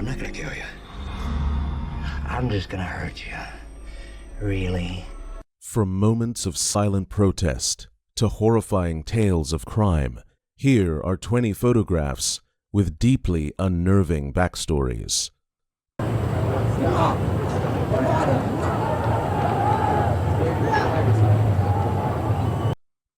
I'm not gonna kill you. I'm just gonna hurt you. Really? From moments of silent protest to horrifying tales of crime, here are 20 photographs with deeply unnerving backstories.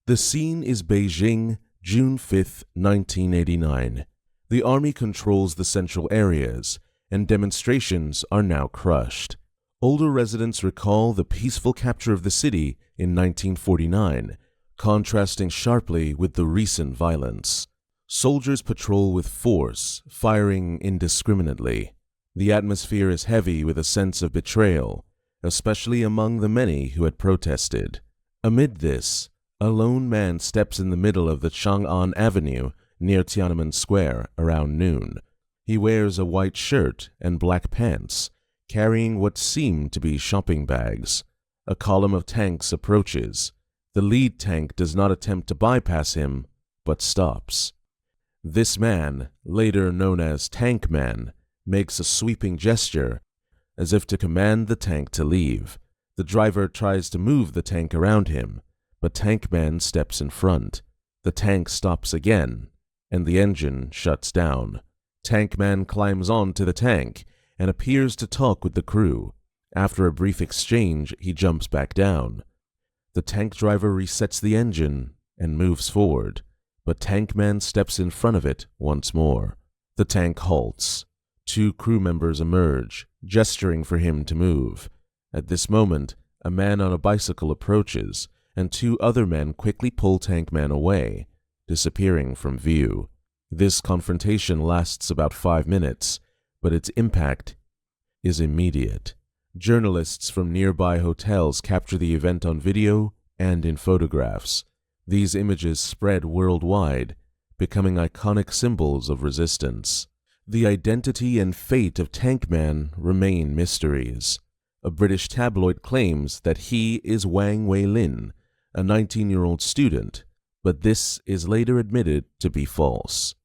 The scene is Beijing, June 5, 1989. The army controls the central areas, and demonstrations are now crushed. Older residents recall the peaceful capture of the city in 1949, contrasting sharply with the recent violence. Soldiers patrol with force, firing indiscriminately. The atmosphere is heavy with a sense of betrayal, especially among the many who had protested. Amid this, a lone man steps in the middle of the Chang'an Avenue near Tiananmen Square around noon. He wears a white shirt and black pants, carrying what seem to be shopping bags. A column of tanks approaches. The lead tank does not attempt to bypass him, but stops. This man, later known as Tank Man, makes a sweeping gesture as if to command the tank to leave. The driver tries to move the tank around him, but Tank Man steps in front. The tank stops again, and the engine shuts down. Tank Man climbs onto the tank and appears to talk with the crew. After a brief exchange, he jumps back down. The tank driver resets the engine and moves forward, but Tank Man steps in front of it once more. The tank halts. 2 crew members emerge, gesturing for him to move. At this moment, a man on a bicycle approaches, and 2 other men quickly pull Tank Man away, disappearing from view. This confrontation lasts about 5 minutes, but its impact is immediate. Journalists from nearby hotels capture the event on video and in photographs. These images spread worldwide, becoming iconic symbols of resistance. The identity and fate of Tank Man remain mysteries. A British tabloid claims that he is Wang Weilin, a 19-year-old student, but this is later admitted to be false.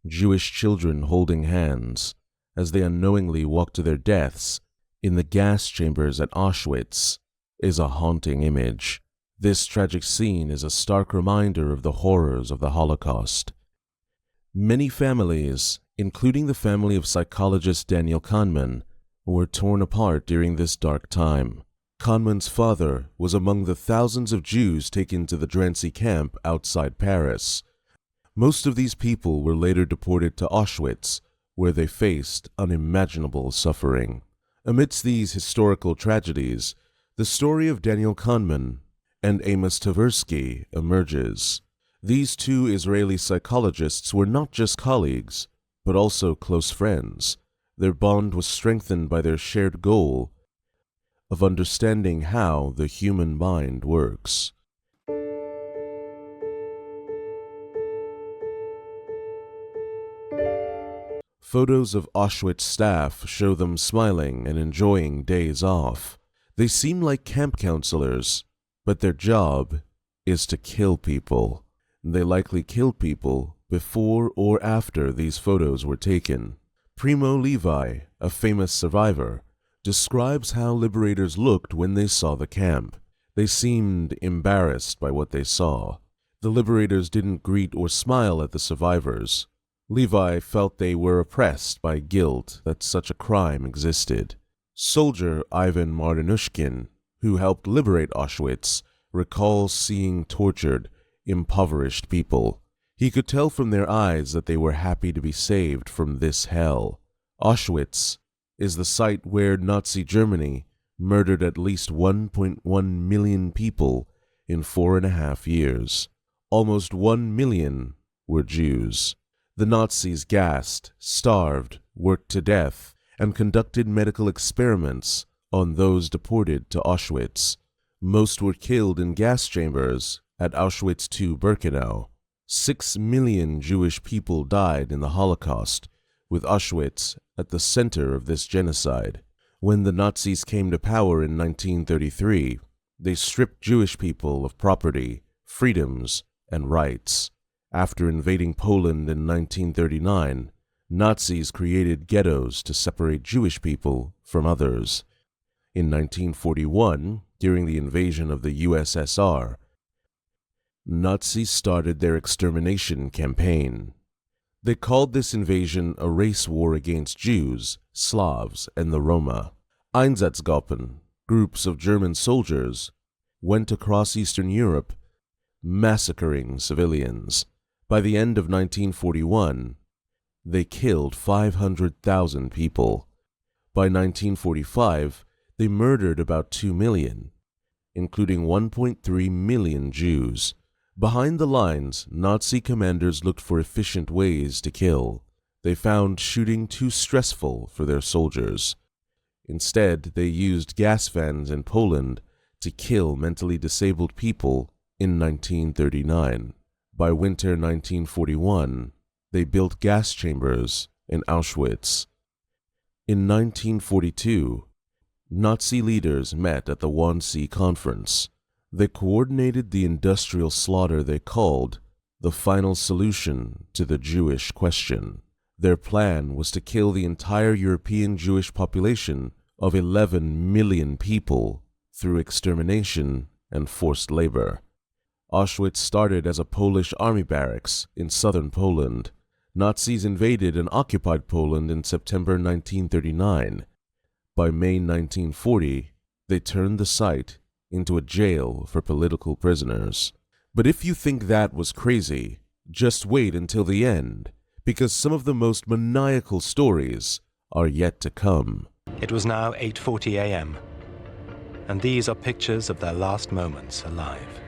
Jewish children holding hands as they unknowingly walk to their deaths in the gas chambers at Auschwitz is a haunting image. This tragic scene is a stark reminder of the horrors of the Holocaust. Many families, including the family of psychologist Daniel Kahneman, were torn apart during this dark time. Kahneman's father was among the thousands of Jews taken to the Drancy camp outside Paris. Most of these people were later deported to Auschwitz, where they faced unimaginable suffering. Amidst these historical tragedies, the story of Daniel Kahneman and Amos Tversky emerges. These 2 Israeli psychologists were not just colleagues, but also close friends. Their bond was strengthened by their shared goal of understanding how the human mind works. Photos of Auschwitz staff show them smiling and enjoying days off. They seem like camp counselors, but their job is to kill people. They likely killed people before or after these photos were taken. Primo Levi, a famous survivor, describes how liberators looked when they saw the camp. They seemed embarrassed by what they saw. The liberators didn't greet or smile at the survivors. Levi felt they were oppressed by guilt that such a crime existed. Soldier Ivan Martinushkin, who helped liberate Auschwitz, recalls seeing tortured, impoverished people. He could tell from their eyes that they were happy to be saved from this hell. Auschwitz is the site where Nazi Germany murdered at least 1.1 million people in 4.5 years. Almost 1 million were Jews. The Nazis gassed, starved, worked to death, and conducted medical experiments on those deported to Auschwitz. Most were killed in gas chambers at Auschwitz II-Birkenau. 6 million Jewish people died in the Holocaust, with Auschwitz at the center of this genocide. When the Nazis came to power in 1933, they stripped Jewish people of property, freedoms, and rights. After invading Poland in 1939, Nazis created ghettos to separate Jewish people from others. In 1941, during the invasion of the USSR, Nazis started their extermination campaign. They called this invasion a race war against Jews, Slavs, and the Roma. Einsatzgruppen, groups of German soldiers, went across Eastern Europe, massacring civilians. By the end of 1941, they killed 500,000 people. By 1945, they murdered about 2 million, including 1.3 million Jews. Behind the lines, Nazi commanders looked for efficient ways to kill. They found shooting too stressful for their soldiers. Instead, they used gas vans in Poland to kill mentally disabled people in 1939. By winter 1941, they built gas chambers in Auschwitz. In 1942, Nazi leaders met at the Wannsee Conference. They coordinated the industrial slaughter they called the final solution to the Jewish question. Their plan was to kill the entire European Jewish population of 11 million people through extermination and forced labor. Auschwitz started as a Polish army barracks in southern Poland. Nazis invaded and occupied Poland in September 1939. By May 1940, they turned the site into a jail for political prisoners. But if you think that was crazy, just wait until the end, because some of the most maniacal stories are yet to come. It was now 8:40 a.m., and these are pictures of their last moments alive.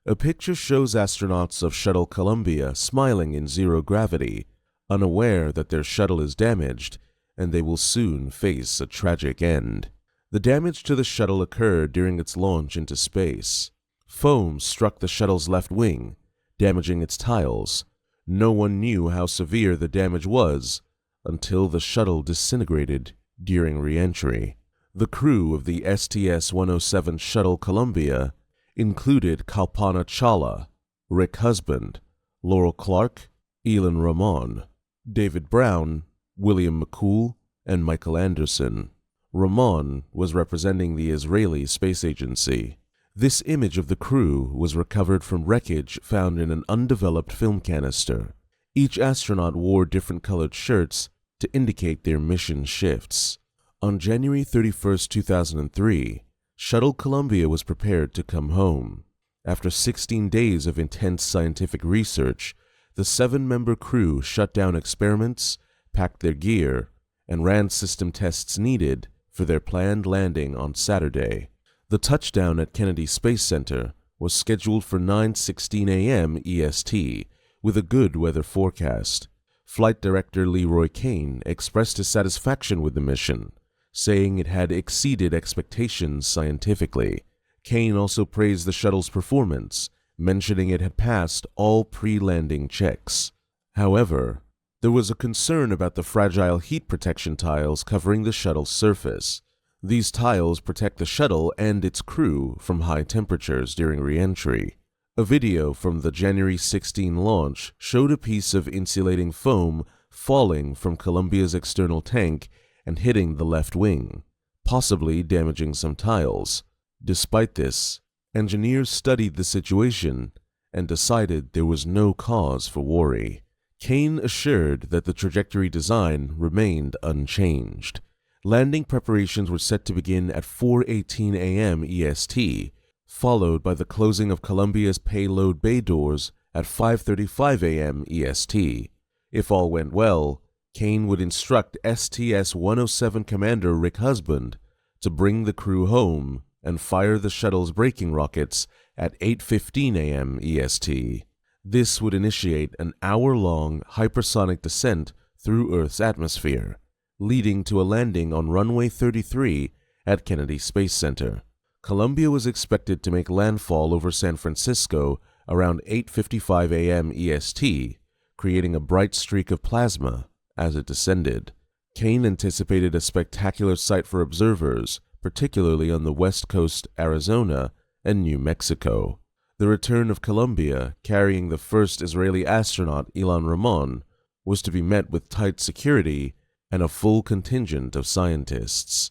A picture shows astronauts of Shuttle Columbia smiling in zero gravity, unaware that their shuttle is damaged and they will soon face a tragic end. The damage to the shuttle occurred during its launch into space. Foam struck the shuttle's left wing, damaging its tiles. No one knew how severe the damage was until the shuttle disintegrated during re-entry. The crew of the STS-107 Shuttle Columbia included Kalpana Chawla, Rick Husband, Laurel Clark, Elin Ramon, David Brown, William McCool, and Michael Anderson. Ramon was representing the Israeli Space Agency. This image of the crew was recovered from wreckage found in an undeveloped film canister. Each astronaut wore different colored shirts to indicate their mission shifts. On January 31, 2003, Shuttle Columbia was prepared to come home. After 16 days of intense scientific research, the 7-member crew shut down experiments, packed their gear, and ran system tests needed for their planned landing on Saturday. The touchdown at Kennedy Space Center was scheduled for 9:16 a.m. EST, with a good weather forecast. Flight Director Leroy Kane expressed his satisfaction with the mission, saying it had exceeded expectations scientifically. Kane also praised the shuttle's performance, mentioning it had passed all pre-landing checks. However, there was a concern about the fragile heat protection tiles covering the shuttle's surface. These tiles protect the shuttle and its crew from high temperatures during re-entry. A video from the January 16 launch showed a piece of insulating foam falling from Columbia's external tank and hitting the left wing, possibly damaging some tiles. Despite this, engineers studied the situation and decided there was no cause for worry. Kane assured that the trajectory design remained unchanged. Landing preparations were set to begin at 4:18 a.m. EST, followed by the closing of Columbia's payload bay doors at 5:35 a.m. EST. If all went well, Kane would instruct STS-107 Commander Rick Husband to bring the crew home and fire the shuttle's braking rockets at 8:15 a.m. EST. This would initiate an hour-long hypersonic descent through Earth's atmosphere, leading to a landing on runway 33 at Kennedy Space Center. Columbia was expected to make landfall over San Francisco around 8:55 a.m. EST, creating a bright streak of plasma as it descended. Kane anticipated a spectacular sight for observers, particularly on the west coast, Arizona, and New Mexico. The return of Columbia, carrying the first Israeli astronaut Ilan Ramon, was to be met with tight security and a full contingent of scientists.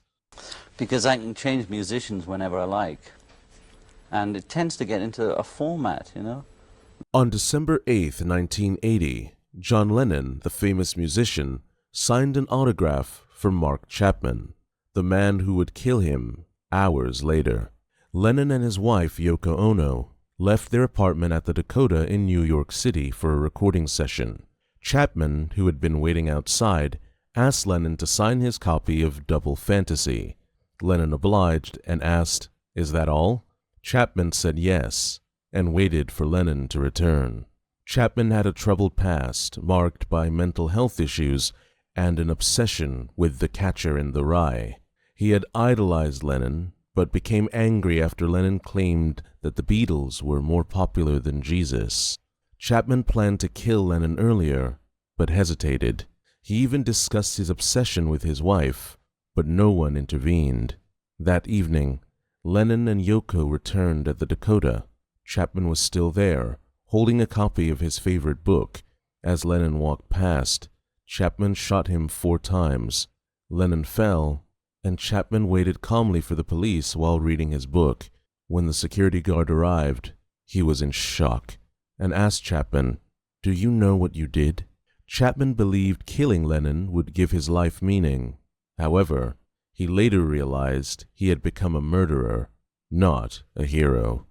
Because I can change musicians whenever I like. And it tends to get into a format, you know. On December 8, 1980, John Lennon, the famous musician, signed an autograph for Mark Chapman, the man who would kill him hours later. Lennon and his wife, Yoko Ono, left their apartment at the Dakota in New York City for a recording session. Chapman, who had been waiting outside, asked Lennon to sign his copy of Double Fantasy. Lennon obliged and asked, "Is that all?" Chapman said yes, and waited for Lennon to return. Chapman had a troubled past, marked by mental health issues and an obsession with The Catcher in the Rye. He had idolized Lennon, but became angry after Lennon claimed that the Beatles were more popular than Jesus. Chapman planned to kill Lennon earlier, but hesitated. He even discussed his obsession with his wife, but no one intervened. That evening, Lennon and Yoko returned at the Dakota. Chapman was still there, holding a copy of his favorite book. As Lennon walked past, Chapman shot him 4 times. Lennon fell, and Chapman waited calmly for the police while reading his book. When the security guard arrived, he was in shock and asked Chapman, "Do you know what you did?" Chapman believed killing Lennon would give his life meaning. However, he later realized he had become a murderer, not a hero.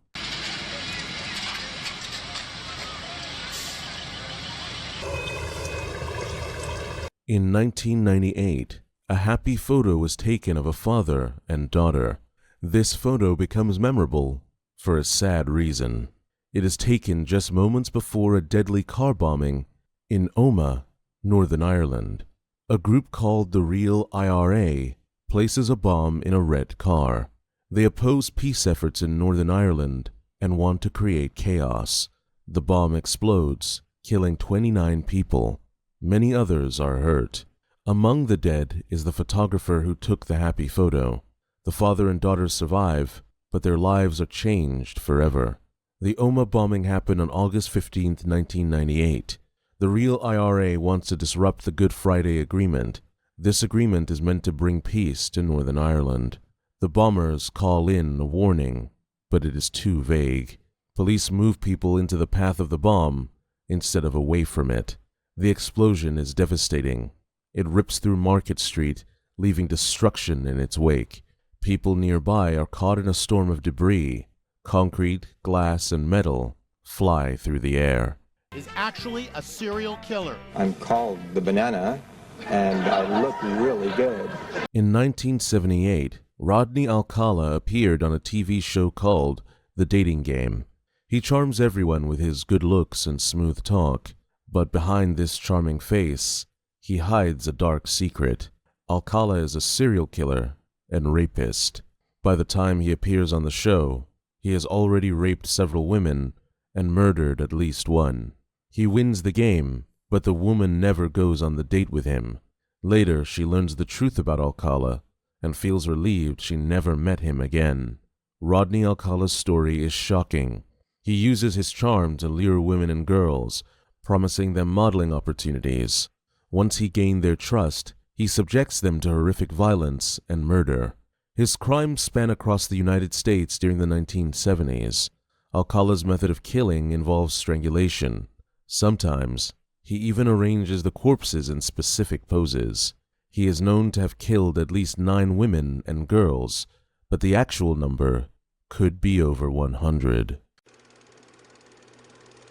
In 1998, a happy photo was taken of a father and daughter. This photo becomes memorable for a sad reason. It is taken just moments before a deadly car bombing in Omagh, Northern Ireland. A group called the Real IRA places a bomb in a red car. They oppose peace efforts in Northern Ireland and want to create chaos. The bomb explodes, killing 29 people. Many others are hurt. Among the dead is the photographer who took the happy photo. The father and daughter survive, but their lives are changed forever. The Omagh bombing happened on August 15, 1998. The Real IRA wants to disrupt the Good Friday Agreement. This agreement is meant to bring peace to Northern Ireland. The bombers call in a warning, but it is too vague. Police move people into the path of the bomb instead of away from it. The explosion is devastating. It rips through Market Street, leaving destruction in its wake. People nearby are caught in a storm of debris. Concrete, glass, and metal fly through the air. Is actually a serial killer. I'm called the Banana, and I look really good. In 1978, Rodney Alcala appeared on a TV show called The Dating Game. He charms everyone with his good looks and smooth talk, but behind this charming face, he hides a dark secret. Alcala is a serial killer and rapist. By the time he appears on the show, he has already raped several women and murdered at least one. He wins the game, but the woman never goes on the date with him. Later, she learns the truth about Alcala and feels relieved she never met him again. Rodney Alcala's story is shocking. He uses his charm to lure women and girls, promising them modeling opportunities. Once he gained their trust, he subjects them to horrific violence and murder. His crimes span across the United States during the 1970s. Alcala's method of killing involves strangulation. Sometimes, he even arranges the corpses in specific poses. He is known to have killed at least 9 women and girls, but the actual number could be over 100.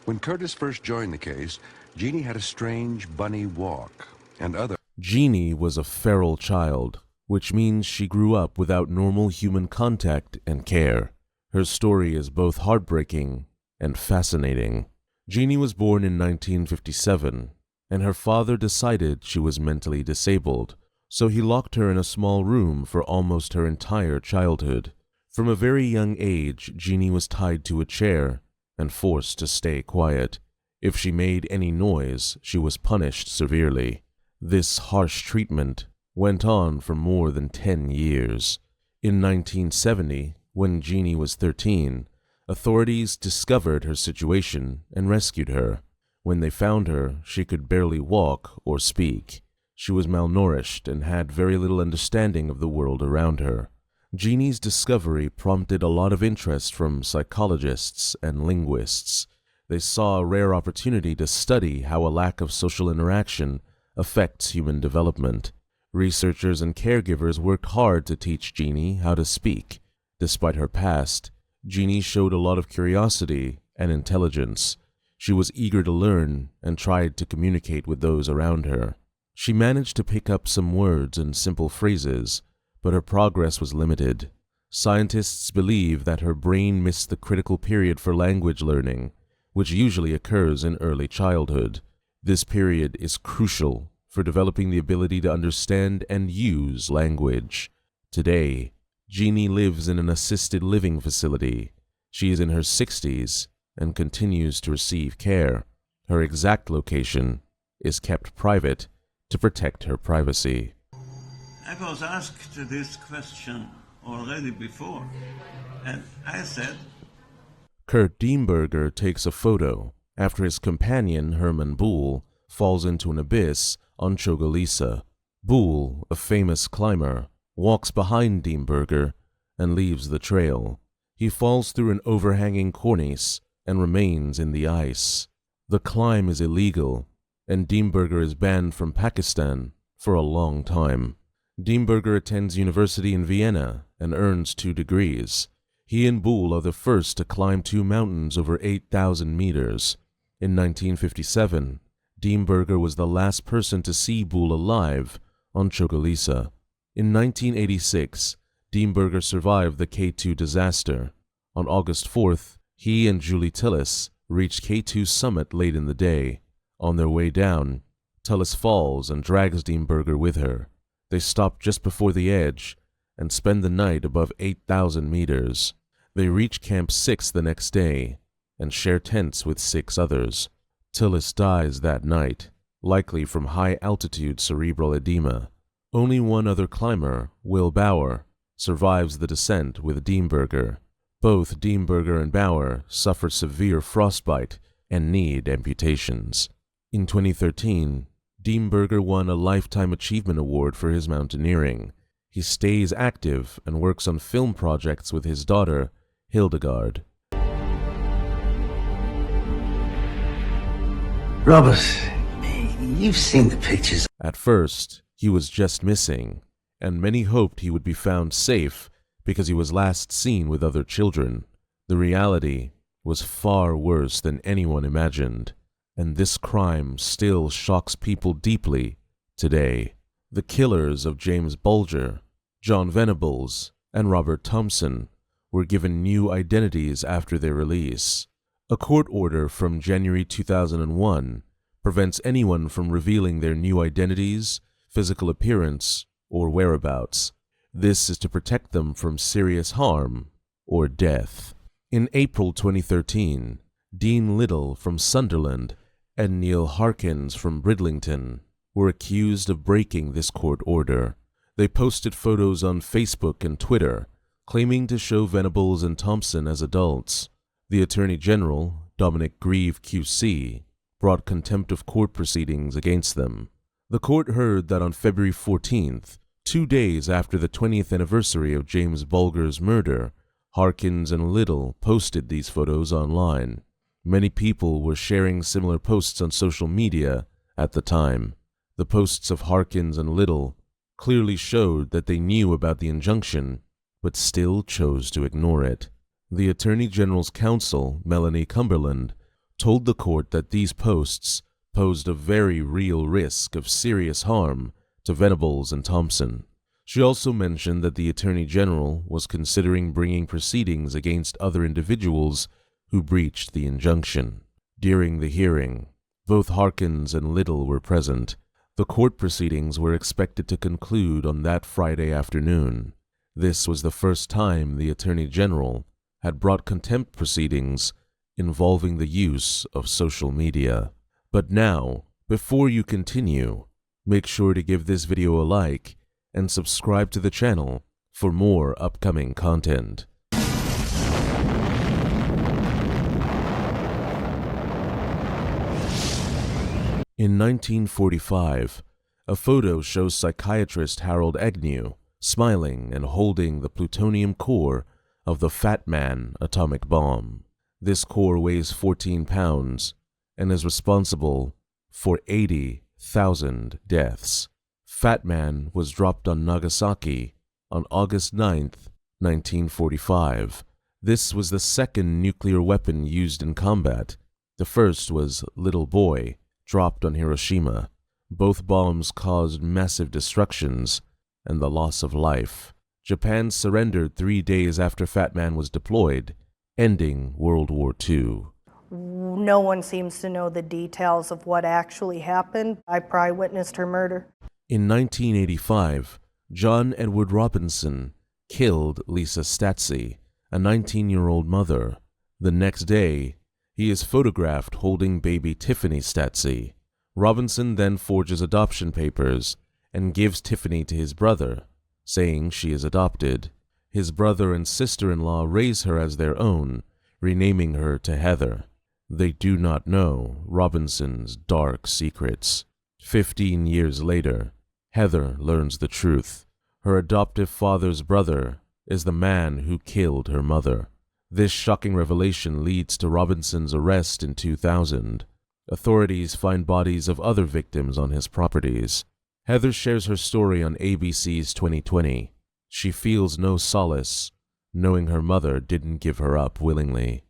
When Curtis first joined the case, Jeannie had a strange bunny walk, and other... Jeannie was a feral child, which means she grew up without normal human contact and care. Her story is both heartbreaking and fascinating. Jeannie was born in 1957, and her father decided she was mentally disabled, so he locked her in a small room for almost her entire childhood. From a very young age, Jeannie was tied to a chair and forced to stay quiet. If she made any noise, she was punished severely. This harsh treatment went on for more than 10 years. In 1970, when Jeannie was 13, Authorities discovered her situation and rescued her. When they found her, she could barely walk or speak. She was malnourished and had very little understanding of the world around her. Genie's discovery prompted a lot of interest from psychologists and linguists. They saw a rare opportunity to study how a lack of social interaction affects human development. Researchers and caregivers worked hard to teach Genie how to speak. Despite her past, Genie showed a lot of curiosity and intelligence. She was eager to learn and tried to communicate with those around her. She managed to pick up some words and simple phrases, but her progress was limited. Scientists believe that her brain missed the critical period for language learning, which usually occurs in early childhood. This period is crucial for developing the ability to understand and use language. Today, Genie lives in an assisted living facility. She is in her 60s and continues to receive care. Her exact location is kept private to protect her privacy. I was asked this question already before, and I said... Kurt Diemberger takes a photo after his companion, Herman Buhl, falls into an abyss on Chogolisa. Buhl, a famous climber, walks behind Diemberger and leaves the trail. He falls through an overhanging cornice and remains in the ice. The climb is illegal, and Diemberger is banned from Pakistan for a long time. Diemberger attends university in Vienna and earns 2 degrees. He and Buhl are the first to climb 2 mountains over 8,000 meters. In 1957, Diemberger was the last person to see Buhl alive on Chogolisa. In 1986, Diemberger survived the K2 disaster. On August 4th, he and Julie Tillis reached K2's summit late in the day. On their way down, Tillis falls and drags Diemberger with her. They stop just before the edge and spend the night above 8,000 meters. They reach Camp 6 the next day and share tents with 6 others. Tillis dies that night, likely from high-altitude cerebral edema. Only one other climber, Will Bauer, survives the descent with Diemberger. Both Diemberger and Bauer suffer severe frostbite and need amputations. In 2013, Diemberger won a Lifetime Achievement Award for his mountaineering. He stays active and works on film projects with his daughter, Hildegard. Robert, you've seen the pictures. At first, he was just missing, and many hoped he would be found safe because he was last seen with other children. The reality was far worse than anyone imagined, and this crime still shocks people deeply today. The killers of James Bulger, John Venables, and Robert Thompson were given new identities after their release. A court order from January 2001 prevents anyone from revealing their new identities, physical appearance, or whereabouts. This is to protect them from serious harm or death. In April 2013, Dean Little from Sunderland and Neil Harkins from Bridlington were accused of breaking this court order. They posted photos on Facebook and Twitter, claiming to show Venables and Thompson as adults. The Attorney General, Dominic Grieve QC, brought contempt of court proceedings against them. The court heard that on February 14th, 2 days after the 20th anniversary of James Bulger's murder, Harkins and Little posted these photos online. Many people were sharing similar posts on social media at the time. The posts of Harkins and Little clearly showed that they knew about the injunction, but still chose to ignore it. The Attorney General's counsel, Melanie Cumberland, told the court that these posts posed a very real risk of serious harm to Venables and Thompson. She also mentioned that the Attorney General was considering bringing proceedings against other individuals who breached the injunction. During the hearing, both Harkins and Little were present. The court proceedings were expected to conclude on that Friday afternoon. This was the first time the Attorney General had brought contempt proceedings involving the use of social media. But now, before you continue, make sure to give this video a like and subscribe to the channel for more upcoming content. In 1945, a photo shows psychiatrist Harold Agnew smiling and holding the plutonium core of the Fat Man atomic bomb. This core weighs 14 pounds and is responsible for 80,000 deaths. Fat Man was dropped on Nagasaki on August 9th, 1945. This was the second nuclear weapon used in combat. The first was Little Boy, dropped on Hiroshima. Both bombs caused massive destructions and the loss of life. Japan surrendered 3 days after Fat Man was deployed, ending World War II. No one seems to know the details of what actually happened. I probably witnessed her murder. In 1985, John Edward Robinson killed Lisa Stazzi, a 19-year-old mother. The next day, he is photographed holding baby Tiffany Stazzi. Robinson then forges adoption papers and gives Tiffany to his brother, saying she is adopted. His brother and sister-in-law raise her as their own, renaming her to Heather. They do not know Robinson's dark secrets. 15 years later, Heather learns the truth. Her adoptive father's brother is the man who killed her mother. This shocking revelation leads to Robinson's arrest in 2000. Authorities find bodies of other victims on his properties. Heather shares her story on ABC's 2020. She feels no solace, knowing her mother didn't give her up willingly.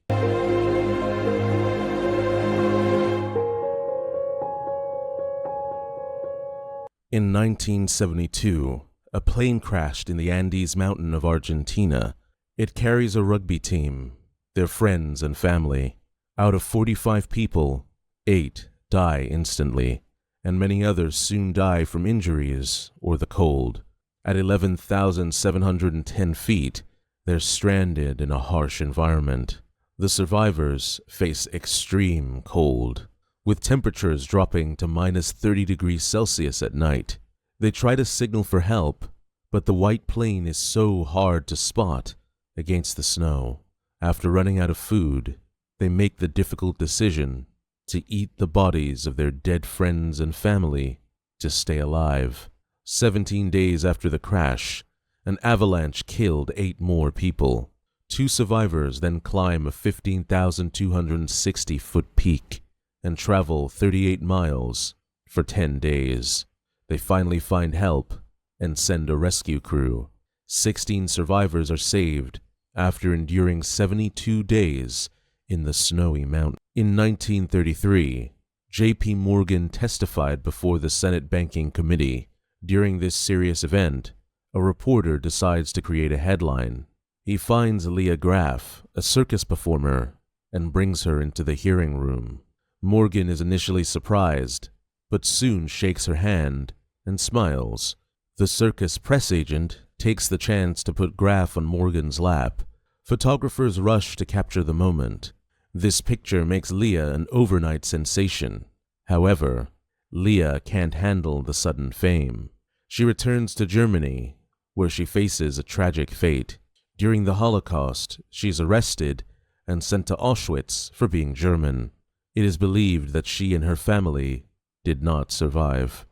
In 1972, a plane crashed in the Andes mountain of Argentina. It carries a rugby team, their friends and family. Out of 45 people, 8 die instantly, and many others soon die from injuries or the cold. At 11,710 feet, they're stranded in a harsh environment. The survivors face extreme cold, with temperatures dropping to minus 30 degrees Celsius at night. They try to signal for help, but the white plane is so hard to spot against the snow. After running out of food, they make the difficult decision to eat the bodies of their dead friends and family to stay alive. 17 days after the crash, an avalanche killed 8 more people. 2 survivors then climb a 15,260-foot peak and travel 38 miles for 10 days. They finally find help and send a rescue crew. 16 survivors are saved after enduring 72 days in the snowy mountain. In 1933, J.P. Morgan testified before the Senate Banking Committee. During this serious event, a reporter decides to create a headline. He finds Leah Graff, a circus performer, and brings her into the hearing room. Morgan is initially surprised, but soon shakes her hand and smiles. The circus press agent takes the chance to put Graff on Morgan's lap. Photographers rush to capture the moment. This picture makes Leah an overnight sensation. However, Leah can't handle the sudden fame. She returns to Germany, where she faces a tragic fate. During the Holocaust, she's arrested and sent to Auschwitz for being German. It is believed that she and her family did not survive.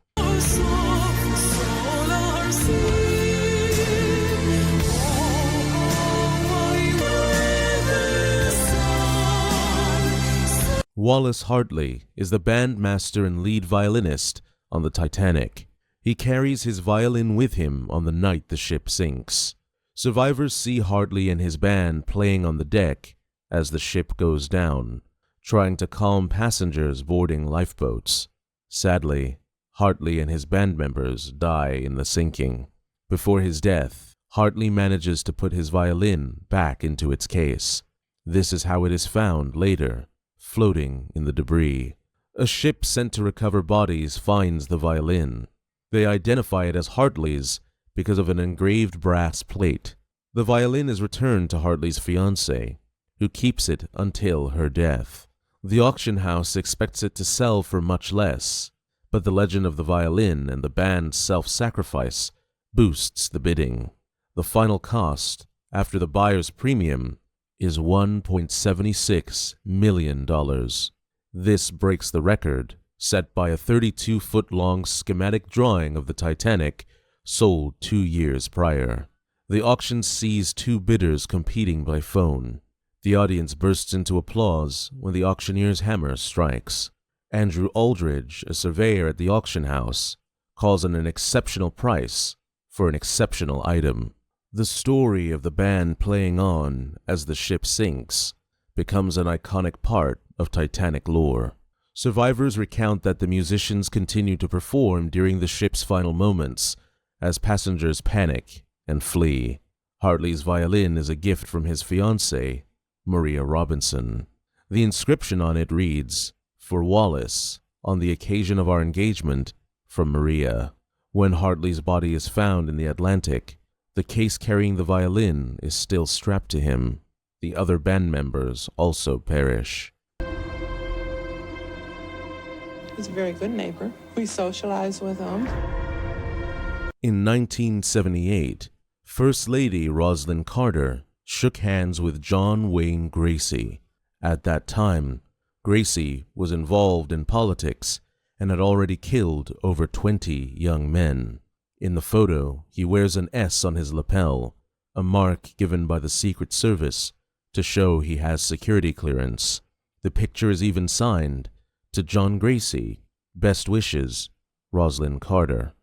Wallace Hadley is the bandmaster and lead violinist on the Titanic. He carries his violin with him on the night the ship sinks. Survivors see Hadley and his band playing on the deck as the ship goes down, trying to calm passengers boarding lifeboats. Sadly, Hadley and his band members die in the sinking. Before his death, Hadley manages to put his violin back into its case. This is how it is found later, floating in the debris. A ship sent to recover bodies finds the violin. They identify it as Hadley's because of an engraved brass plate. The violin is returned to Hadley's fiancée, who keeps it until her death. The auction house expects it to sell for much less, but the legend of the violin and the band's self-sacrifice boosts the bidding. The final cost, after the buyer's premium, is $1.76 million. This breaks the record set by a 32-foot-long schematic drawing of the Titanic sold 2 years prior. The auction sees 2 bidders competing by phone. The audience bursts into applause when the auctioneer's hammer strikes. Andrew Aldridge, a surveyor at the auction house, calls an exceptional price for an exceptional item. The story of the band playing on as the ship sinks becomes an iconic part of Titanic lore. Survivors recount that the musicians continue to perform during the ship's final moments as passengers panic and flee. Hartley's violin is a gift from his fiancée, Maria Robinson. The inscription on it reads, "For Wallace, on the occasion of our engagement, from Maria." When Hartley's body is found in the Atlantic, the case carrying the violin is still strapped to him. The other band members also perish. He's a very good neighbor. We socialize with him. In 1978, First Lady Rosalynn Carter shook hands with John Wayne Gacy. At that time, Gacy was involved in politics and had already killed over 20 young men. In the photo, he wears an S on his lapel, a mark given by the Secret Service to show he has security clearance. The picture is even signed to John Gacy. Best wishes, Rosalynn Carter.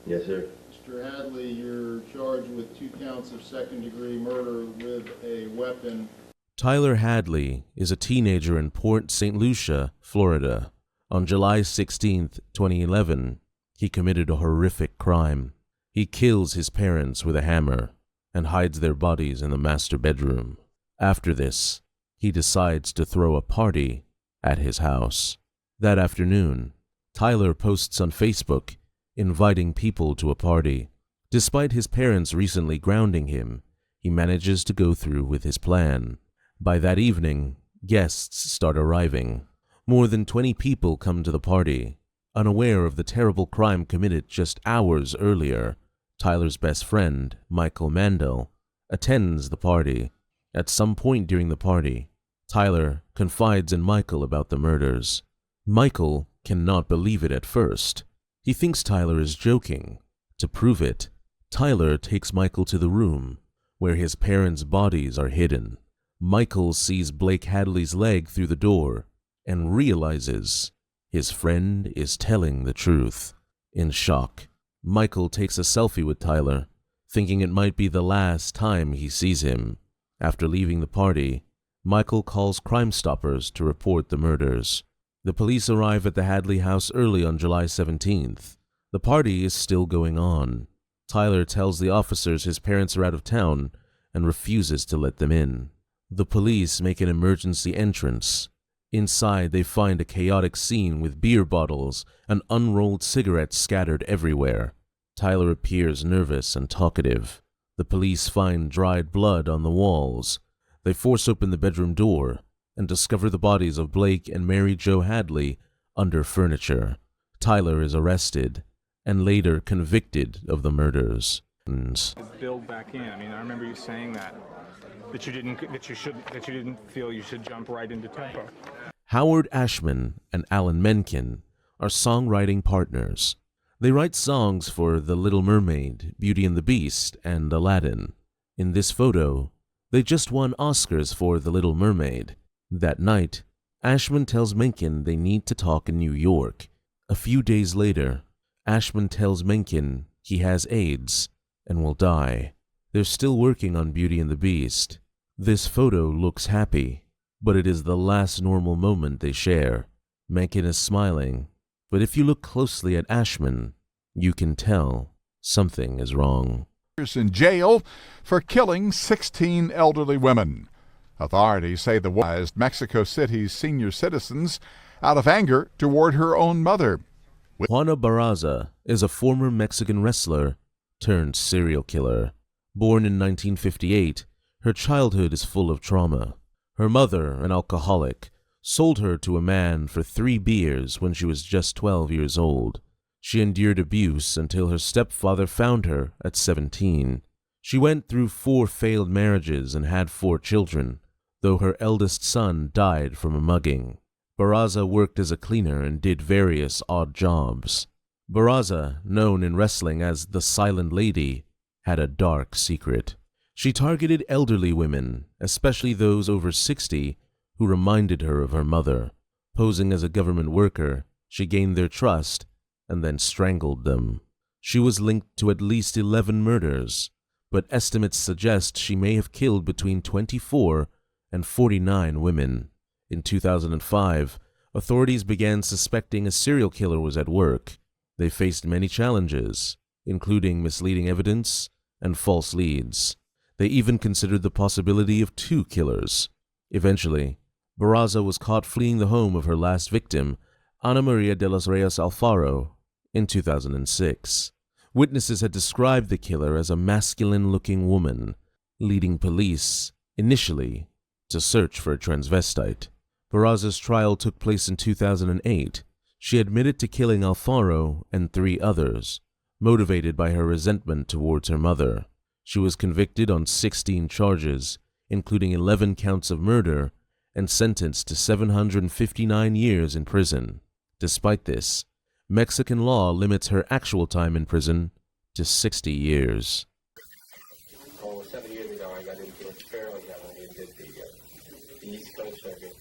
Yes, sir. Mr. Hadley, you're charged with 2 counts of second-degree murder with a weapon. Tyler Hadley is a teenager in Port St. Lucie, Florida. On July 16, 2011, he committed a horrific crime. He kills his parents with a hammer and hides their bodies in the master bedroom. After this, he decides to throw a party at his house. That afternoon, Tyler posts on Facebook inviting people to a party. Despite his parents recently grounding him, he manages to go through with his plan. By that evening, guests start arriving. More than 20 people come to the party. Unaware of the terrible crime committed just hours earlier, Tyler's best friend, Michael Mandel, attends the party. At some point during the party, Tyler confides in Michael about the murders. Michael cannot believe it at first. He thinks Tyler is joking. To prove it, Tyler takes Michael to the room where his parents' bodies are hidden. Michael sees Blake Hadley's leg through the door and realizes his friend is telling the truth. In shock, Michael takes a selfie with Tyler, thinking it might be the last time he sees him. After leaving the party, Michael calls Crime Stoppers to report the murders. The police arrive at the Hadley house early on July 17th. The party is still going on. Tyler tells the officers his parents are out of town and refuses to let them in. The police make an emergency entrance. Inside, they find a chaotic scene with beer bottles and unrolled cigarettes scattered everywhere. Tyler appears nervous and talkative. The police find dried blood on the walls. They force open the bedroom door and discover the bodies of Blake and Mary Jo Hadley under furniture. Tyler is arrested and later convicted of the murders. Build back in. I mean, I remember you saying that you didn't feel you should jump right into tempo. Howard Ashman and Alan Menken are songwriting partners. They write songs for The Little Mermaid, Beauty and the Beast, and Aladdin. In this photo, they just won Oscars for The Little Mermaid. That night, Ashman tells Menken they need to talk in New York. A few days later, Ashman tells Menken he has AIDS and will die. They're still working on Beauty and the Beast. This photo looks happy, but it is the last normal moment they share. Menken is smiling, but if you look closely at Ashman, you can tell something is wrong. In jail for killing 16 elderly women. Authorities say the woman was Mexico City's senior citizens out of anger toward her own mother. Juana Barraza is a former Mexican wrestler turned serial killer. Born in 1958, her childhood is full of trauma. Her mother, an alcoholic, sold her to a man for 3 beers when she was just 12 years old. She endured abuse until her stepfather found her at 17. She went through 4 failed marriages and had 4 children, though her eldest son died from a mugging. Barraza worked as a cleaner and did various odd jobs. Barraza, known in wrestling as the Silent Lady, had a dark secret. She targeted elderly women, especially those over 60, who reminded her of her mother. Posing as a government worker, she gained their trust and then strangled them. She was linked to at least 11 murders, but estimates suggest she may have killed between 24 and 49 women. In 2005, authorities began suspecting a serial killer was at work. They faced many challenges, including misleading evidence and false leads. They even considered the possibility of 2 killers. Eventually, Barraza was caught fleeing the home of her last victim, Ana Maria de los Reyes Alfaro, in 2006. Witnesses had described the killer as a masculine-looking woman, leading police, initially, to search for a transvestite. Barraza's trial took place in 2008. She admitted to killing Alfaro and 3 others, motivated by her resentment towards her mother. She was convicted on 16 charges, including 11 counts of murder, and sentenced to 759 years in prison. Despite this, Mexican law limits her actual time in prison to 60 years. 7 years ago, I got into it fairly heavily and did the East Coast circuit.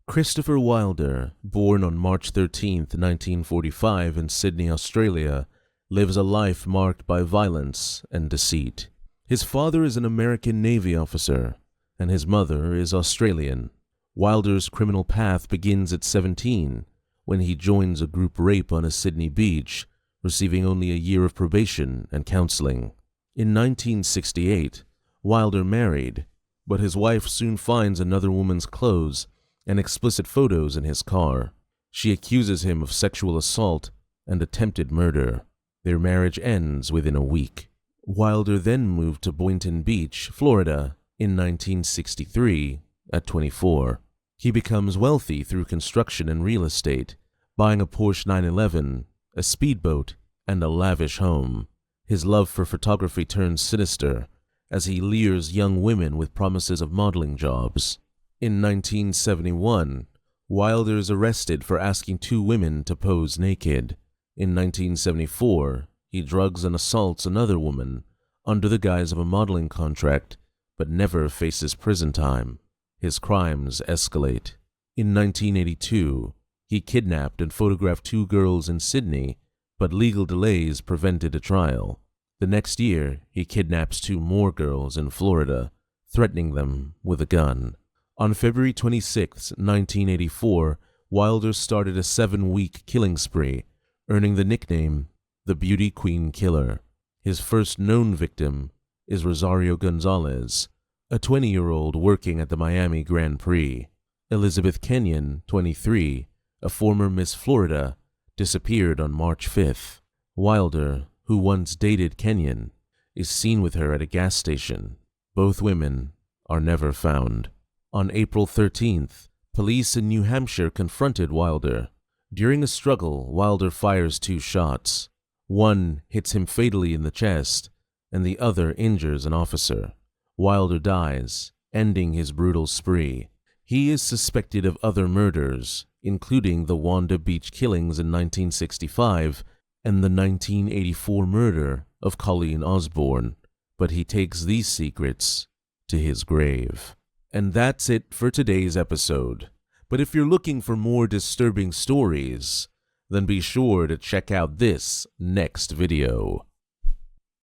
Christopher Wilder, born on March 13, 1945 in Sydney, Australia, lives a life marked by violence and deceit. His father is an American Navy officer, and his mother is Australian. Wilder's criminal path begins at 17, when he joins a group rape on a Sydney beach, receiving only a year of probation and counseling. In 1968, Wilder married, but his wife soon finds another woman's clothes and explicit photos in his car. She accuses him of sexual assault and attempted murder. Their marriage ends within a week. Wilder then moved to Boynton Beach, Florida, in 1963 at 24. He becomes wealthy through construction and real estate, buying a Porsche 911, a speedboat, and a lavish home. His love for photography turns sinister as he lures young women with promises of modeling jobs. In 1971, Wilder is arrested for asking 2 women to pose naked. In 1974, he drugs and assaults another woman under the guise of a modeling contract, but never faces prison time. His crimes escalate. In 1982, he kidnapped and photographed 2 girls in Sydney, but legal delays prevented a trial. The next year, he kidnaps 2 more girls in Florida, threatening them with a gun. On February 26, 1984, Wilder started a 7-week killing spree, earning the nickname the Beauty Queen Killer. His first known victim is Rosario Gonzalez, a 20-year-old working at the Miami Grand Prix. Elizabeth Kenyon, 23, a former Miss Florida, disappeared on March 5th. Wilder, who once dated Kenyon, is seen with her at a gas station. Both women are never found. On April 13th, police in New Hampshire confronted Wilder. During a struggle, Wilder fires 2 shots. One hits him fatally in the chest, and the other injures an officer. Wilder dies, ending his brutal spree. He is suspected of other murders, including the Wanda Beach killings in 1965 and the 1984 murder of Colleen Osborne, but he takes these secrets to his grave. And that's it for today's episode. But if you're looking for more disturbing stories, then be sure to check out this next video.